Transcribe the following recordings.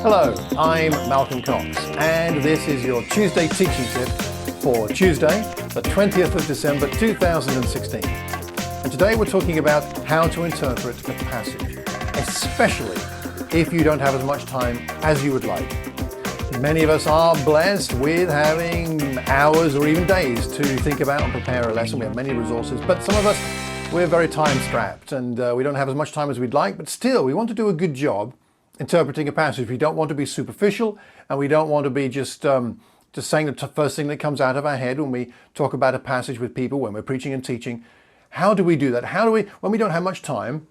Hello, I'm Malcolm Cox, and this is your Tuesday teaching tip for Tuesday, the 20th of December 2016. And today we're talking about how to interpret a passage, especially if you don't have as much time as you would like. Many of us are blessed with having hours or even days to think about and prepare a lesson. We have many resources, but some of us, we're very time-strapped and we don't have as much time as we'd like, but still we want to do a good job interpreting a passage. We don't want to be superficial, and we don't want to be just saying the first thing that comes out of our head when we talk about a passage with people, when we're preaching and teaching. How do we do that? How do we, when we don't have much time,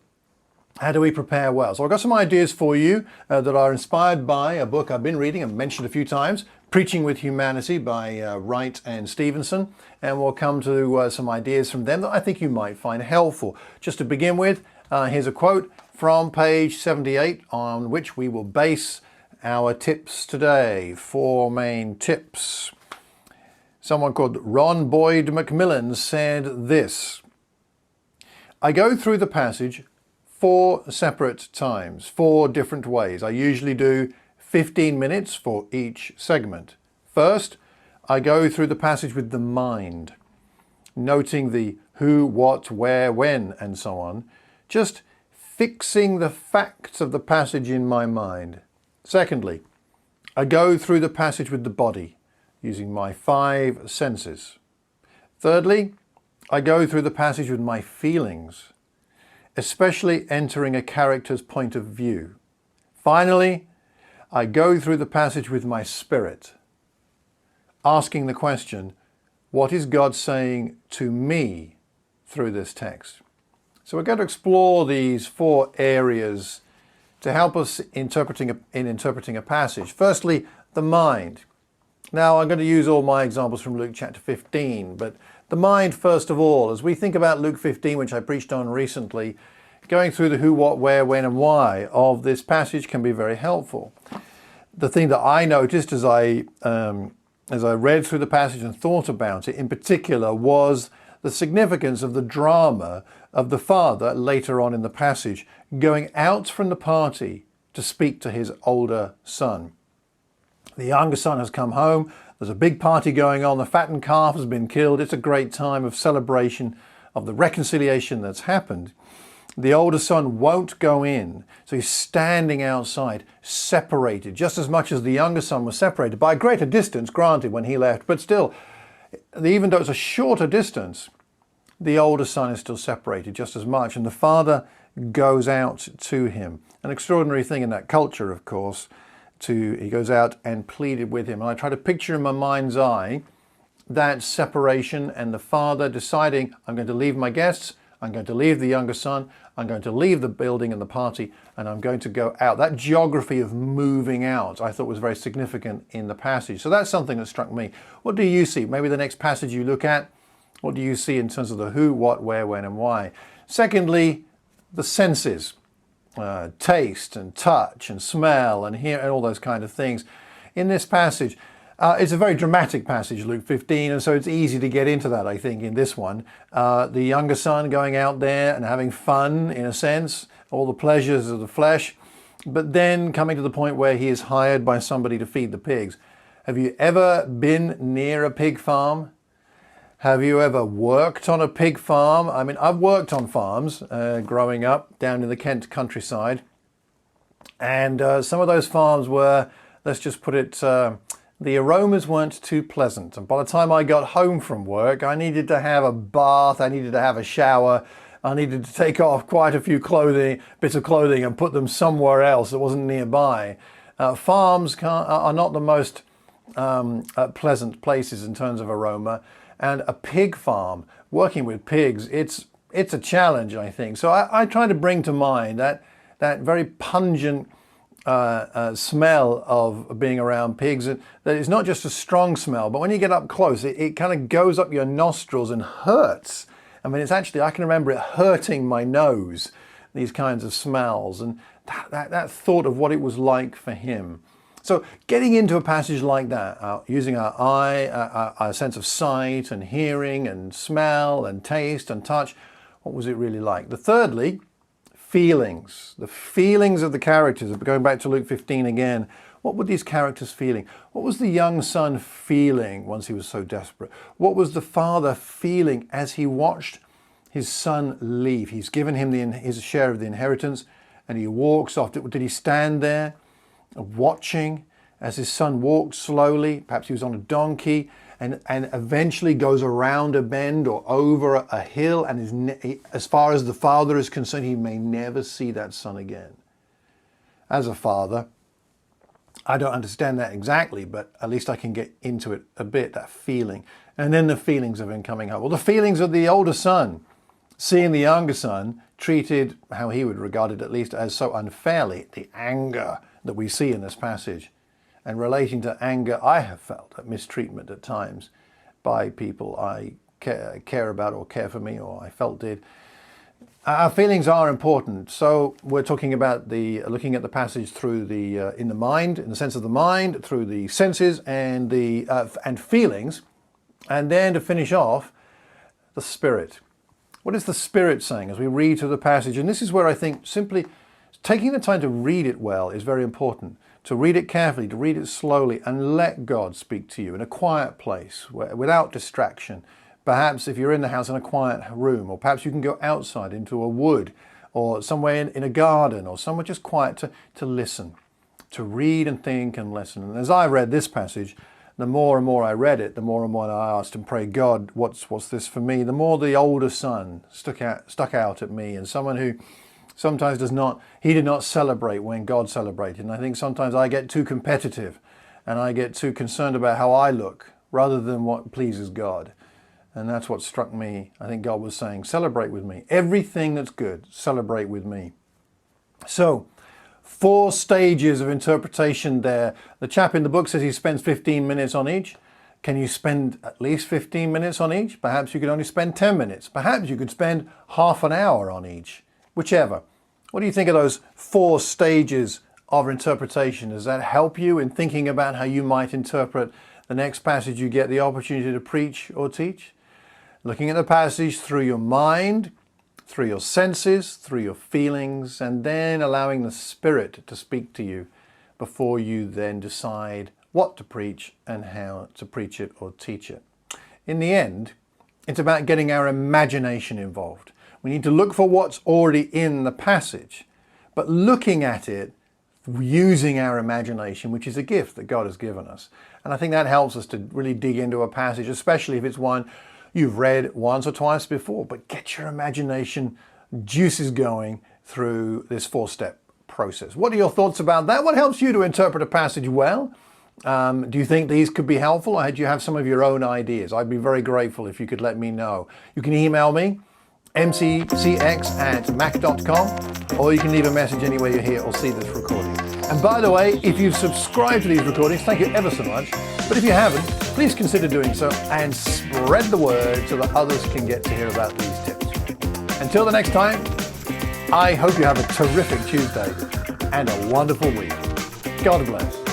how do we prepare well? So I've got some ideas for you that are inspired by a book I've been reading and mentioned a few times, Preaching with Humanity by Wright and Stevenson. And we'll come to some ideas from them that I think you might find helpful. Just to begin with, here's a quote from page 78 on which we will base our tips today. 4 main tips. Someone called Ron Boyd McMillan said this: I go through the passage 4 separate times, 4 different ways. I usually do 15 minutes for each segment. First, I go through the passage with the mind, noting the who, what, where, when, and so on, just fixing the facts of the passage in my mind. Secondly, I go through the passage with the body, using my 5 senses. Thirdly, I go through the passage with my feelings, especially entering a character's point of view. Finally, I go through the passage with my spirit, asking the question, what is God saying to me through this text? So we're going to explore these 4 areas to help us interpreting a passage. Firstly, the mind. Now I'm going to use all my examples from Luke chapter 15, but the mind first of all. As we think about Luke 15, which I preached on recently, going through the who, what, where, when, and why of this passage can be very helpful. The thing that I noticed as I read through the passage and thought about it in particular was the significance of the drama of the father later on in the passage going out from the party to speak to his older son. The younger son has come home. There's a big party going on. The fattened calf has been killed. It's a great time of celebration of the reconciliation that's happened. The older son won't go in, so he's standing outside, separated, just as much as the younger son was separated, by a greater distance, granted, when he left, but still, even though it's a shorter distance, the older son is still separated just as much, and the father goes out to him. An extraordinary thing in that culture, of course, he goes out and pleaded with him. And I try to picture in my mind's eye that separation and the father deciding, I'm going to leave my guests, I'm going to leave the younger son, I'm going to leave the building and the party, and I'm going to go out. That geography of moving out I thought was very significant in the passage. So that's something that struck me. What do you see? Maybe the next passage you look at, what do you see in terms of the who, what, where, when, and why? Secondly, the senses. Taste and touch and smell and hear and all those kind of things. In this passage, it's a very dramatic passage, Luke 15, and so it's easy to get into that, I think, in this one. The younger son going out there and having fun, in a sense, all the pleasures of the flesh, but then coming to the point where he is hired by somebody to feed the pigs. Have you ever been near a pig farm? Have you ever worked on a pig farm? I mean, I've worked on farms growing up down in the Kent countryside. And some of those farms were, let's just put it, the aromas weren't too pleasant. And by the time I got home from work, I needed to have a bath, I needed to have a shower, I needed to take off quite a few bits of clothing and put them somewhere else that wasn't nearby. Farms are not the most pleasant places in terms of aroma. And a pig farm, working with pigs, it's a challenge, I think. So I try to bring to mind that very pungent smell of being around pigs. That it's not just a strong smell, but when you get up close, it kind of goes up your nostrils and hurts. I mean, it's actually, I can remember it hurting my nose, these kinds of smells, and that thought of what it was like for him. So getting into a passage like that, using our eye, our sense of sight and hearing and smell and taste and touch, What was it really like? Thirdly, feelings. The feelings of the characters. Going back to Luke 15 again, what were these characters feeling? What was the young son feeling once he was so desperate? What was the father feeling as he watched his son leave? He's given him his share of the inheritance and he walks off. Did he stand there watching as his son walked slowly? Perhaps he was on a donkey and eventually goes around a bend or over a hill, and as far as the father is concerned, he may never see that son again. As a father, I don't understand that exactly, but at least I can get into it a bit, that feeling. And then the feelings of him coming home. Well, the feelings of the older son, seeing the younger son treated, how he would regard it at least, as so unfairly, the anger that we see in this passage. And relating to anger, I have felt at mistreatment at times by people I care about or care for me, or I felt did. Our feelings are important. So we're talking about looking at the passage through in the mind, in the sense of the mind, through the senses and feelings, and then to finish off, the spirit. What is the spirit saying as we read through the passage? And this is where I think simply taking the time to read it well is very important. To read it carefully, to read it slowly, and let God speak to you in a quiet place, without distraction. Perhaps if you're in the house in a quiet room, or perhaps you can go outside into a wood, or somewhere in a garden, or somewhere just quiet to listen, to read and think and listen. And as I read this passage, the more and more I read it, the more and more I asked and prayed, God, what's this for me? The more the older son stuck out at me, and someone who sometimes he did not celebrate when God celebrated. And I think sometimes I get too competitive and I get too concerned about how I look rather than what pleases God. And that's what struck me. I think God was saying, celebrate with me. Everything that's good, celebrate with me. So, 4 stages of interpretation there. The chap in the book says he spends 15 minutes on each. Can you spend at least 15 minutes on each? Perhaps you could only spend 10 minutes. Perhaps you could spend half an hour on each. Whichever. What do you think of those 4 stages of interpretation? Does that help you in thinking about how you might interpret the next passage you get the opportunity to preach or teach? Looking at the passage through your mind, through your senses, through your feelings, and then allowing the Spirit to speak to you before you then decide what to preach and how to preach it or teach it. In the end, it's about getting our imagination involved. We need to look for what's already in the passage, but looking at it using our imagination, which is a gift that God has given us. And I think that helps us to really dig into a passage, especially if it's one you've read once or twice before. But get your imagination juices going through this 4-step process. What are your thoughts about that? What helps you to interpret a passage well? Do you think these could be helpful, or do you have some of your own ideas? I'd be very grateful if you could let me know. You can email me, mccx@mac.com, or you can leave a message anywhere you hear or see this recording. And by the way, if you've subscribed to these recordings, thank you ever so much. But if you haven't, please consider doing so and spread the word so that others can get to hear about these tips. Until the next time, I hope you have a terrific Tuesday and a wonderful week. God bless.